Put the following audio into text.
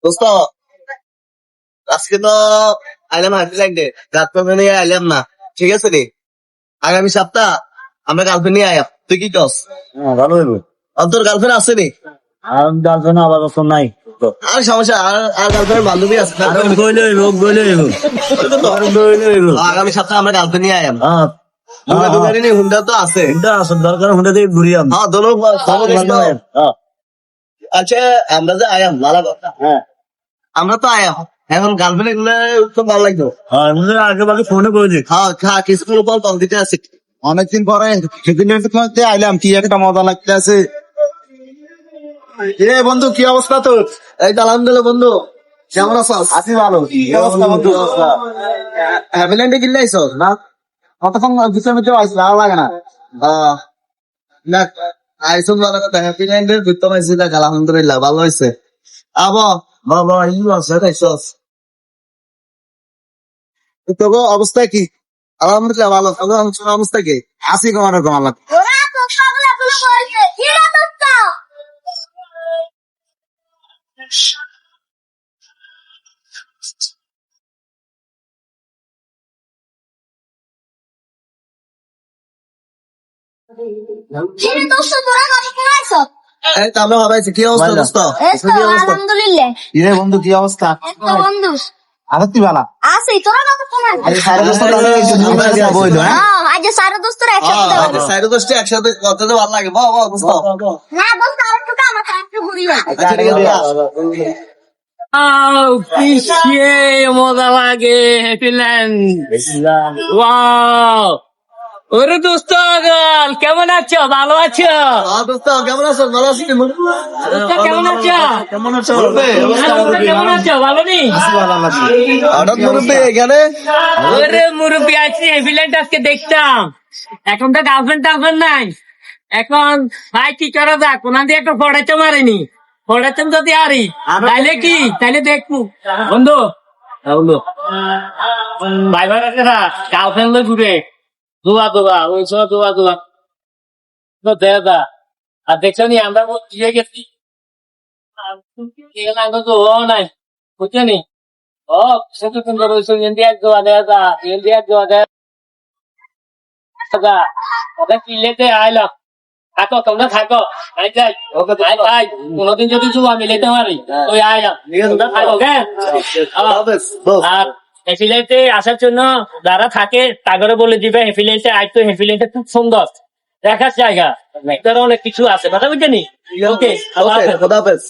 দোস্ত আজকে তো আইলাম হাজিল্যান্ডে, গার্লফ্রেন্ড নিয়ে আইলাম না, ঠিক আছে রে? আগামী সপ্তাহ আমরা গার্লফ্রেন্ড নিয়ে আয়া, তুই কি কস? ভালো হইব। আর তোর গার্লফ্রেন্ড আছে রে? আর গার্লফ্রেন্ড আবার অপশন নাই। আর সমস্যা, আর গার্লফ্রেন্ড বান্ধবী আছে না? গইলে হইব, গইলে হইব, গইলে হইব। আগামী সপ্তাহে আমরা গার্লফ্রেন্ড নিয়ে আয়াম। হ্যাঁ, হুন্ডা তো আছে। এটা আসল দরকার হুন্ডা দিয়ে ঘুরিয়াম। হ্যাঁ আচ্ছা, আমরা যে আয়াম ভালো কথা। হ্যাঁ, আমরা তো আয়াম, এখন গার্লফ্রেন্ড এগুলো তো ভালো লাগতো। হ্যাঁ, আগে বাগে ফোনে করে দিই। হ্যাঁ কিছুক্ষণ পর কল দিতে আছে। অনেকদিন পরে সেদিন আইলাম, কি একটা মজা লাগতে আছে। রে বন্ধু, কি অবস্থা তোর? এই তো আলহামদুলিল্লাহ বন্ধু, কেমন আছো? আছি ভালো। কি অবস্থা বন্ধু? হ্যাভিল্যান্ডে কিনলে আইসো না? কতক্ষণ ভিতরে ভিতরে আসলে ভালো লাগে না। না আইসো ভালো কথা, হ্যাভিল্যান্ডের ঘুরতে পাইছি, দেখ আলহামদুলিল্লাহ ভালো হয়েছে। আবো বাবা ইউ আছে আইসস, তোর অবস্থা কি? আলহামদুলিল্লাহ ভালো। তোর অবস্থা কি? আসি কোন রকম আল্লাহ। এই তো আমরা ভাবাইছি, কি অবস্থা দোস্ত? আলহামদুলিল্লাহ। রে বন্ধু, কি অবস্থা? বন্ধু আর তুই ভালা? আছে তোরা কত তোমার আজ সারা দোস্তরা একসাথে সাইড দোস্ত একসাথে কত ভালো লাগে। বাহ বাহ দোস্ত। না দোস্ত আরেকটু কাম আছে একটু ঘুরিয়া আচ্ছা, ঠিক আছে। কি মজা লাগে হ্যাপিল্যান্ড। ওয়াও, ওরে দোস্ত গল, কেমন আছো? ভালো আছো? দোস্ত কেমন আছো? ভালো আছি। দোস্ত কেমন আছো? কেমন আছো? দোস্ত কেমন আছো? ভালো নি? হঠাৎ মুরব্বী এখানে? ওরে মুরব্বী আছি, হ্যাপিল্যান্ড আজকে দেখতাম। এখন তো গার্লফ্রেন্ড টার্লফ্রেন্ড নাই। এখন ভাই কি করা যাক, কোন দিয়ে একটু পড়াইতে পারিনি। পড়াইতেন যদি আরি তাইলে কি, তাইলে দেখবো। বন্ধু বন্ধু ভাই ভাই আছে না, গার্লফ্রেন্ড লই ঘুরে দোয়া দোয়া ওই সব দোয়া দোয়া তো দেদা। আর দেখছো নি আমরা দিয়ে গেছি, তো ও নাই বুঝছো নি? ও সে তো তুমি রয়েছো ইন্ডিয়ার দোয়া দেদা, ইন্ডিয়ার দোয়া দেদা। ওদের কিনলেতে আইলাম, থাকো তোমরা থাকো, আই যাই আই কোনোদিন যদি জুয়া মিলেতে পারি ওই আইলাম, তোমরা থাকো। আর হেফিলেন্টে আসার জন্য যারা থাকে তাগরে বলে দিবে হেফিলেন্টে আই, তো হেফিলেন্টে খুব সুন্দর দেখার জায়গা, অনেক কিছু আছে, কথা বুঝছেনি? ওকে খোদা হাফেজ।